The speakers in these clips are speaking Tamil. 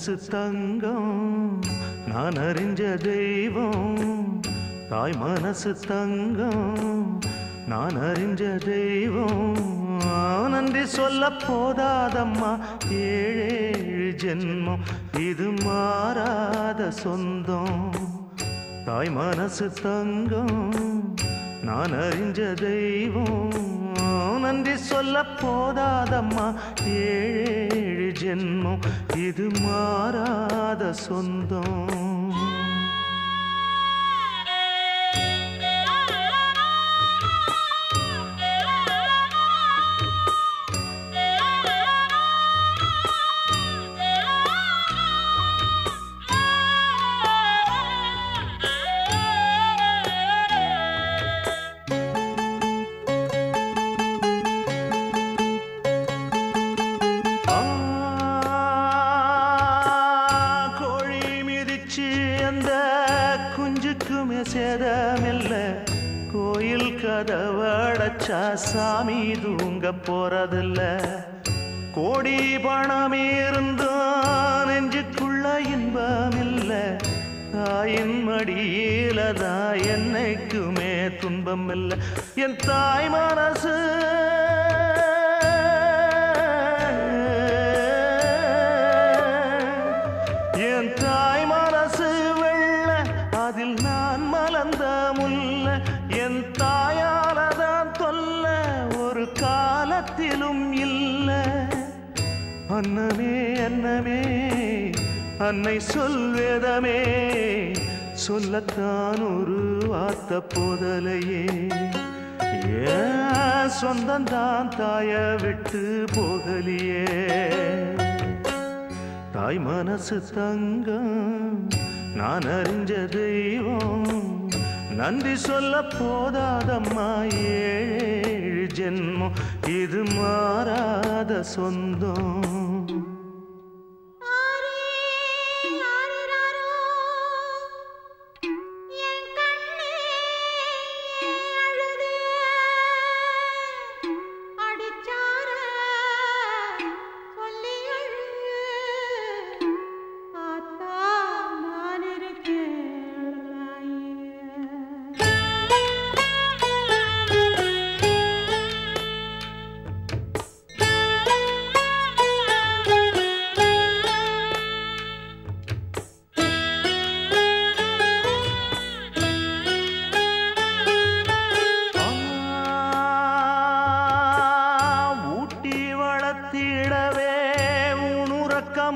மனசு தங்கம் நான் அறிஞ்ச தெய்வம் தாய் மனசு தங்கம் நான் அறிஞ்ச தெய்வம் நன்றி சொல்ல போதாதம்மா ஏழேழு ஜென்மம் இது மாறாத சொந்தம் தாய் மனசு தங்கம் நான் அறிஞ்ச தெய்வம் நன்றி சொல்ல போதாதம்மா ஏழேழு ஜென்மம் இது மாறாத சொந்தம் சேதமில்ல கோயில் கதவடைச்சா சாமி தூங்க போறதில்ல கோடி பணம் இருந்தும் நெஞ்சுக்குள்ள இன்பமில்ல தாயின் மடியில தான் என்னைக்குமே துன்பம் இல்லை என் தாய் மனசு என் தாய் மனசு அதில் நான் மலர்ந்த முல்ல என் தாயாலதான் தொல்ல ஒரு காலத்திலும் இல்லை அன்னமே அன்னமே அன்னை சொல்வேதமே சொல்லத்தான் ஒரு வார்த்தை போதலையே ஏன் சொந்தந்தான் தாய விட்டு போகலியே தாய் மனசு தங்கம் நான் அறிஞ்ச தெய்வம் நன்றி சொல்ல போதாதம்மா ஏழு ஜென்மம் இது மாறாத சொந்தம்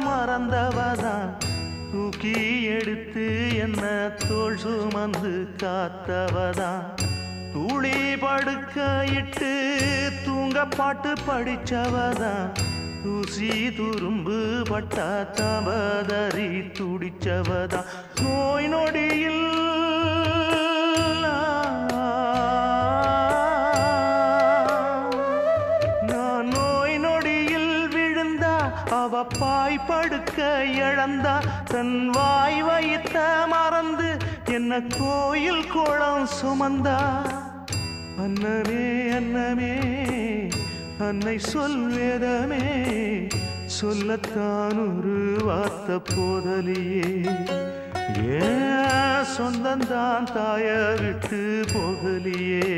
மறந்தவதான் தூக்கி எடுத்து என்ன தோள் சுமந்து காத்தவதான் தூளி படுக்க இட்டு தூங்க பாட்டு படிச்சவதான் தூசி துரும்பு பட்டா தபதறி துடிச்சவதான் நோய் நொடியில் அவ பாய் படுக்க இழந்தா தன் வாய் வைத்த மறந்து என்ன கோயில் கோலம் சுமந்தா அன்னமே அன்னமே அன்னை சொல்வேதமே சொல்லத்தான் ஒரு வார்த்தை போதலியே ஏன் சொந்தந்தான் தாய விட்டு போகலியே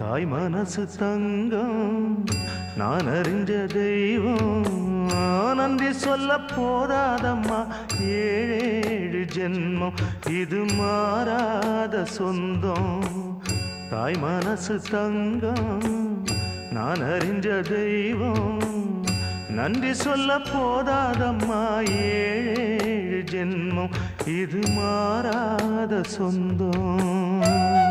தாய் மனசு தங்கம் நான் அறிஞ்ச தெய்வம் நன்றி சொல்ல போதாதம்மா ஏழேழு ஜென்மம் இது மாறாத சொந்தம் தாய் மனசு தங்கம் நான் அறிஞ்ச தெய்வம் நன்றி சொல்ல போதாதம்மா ஏழேழு ஜென்மம் இது மாறாத சொந்தம்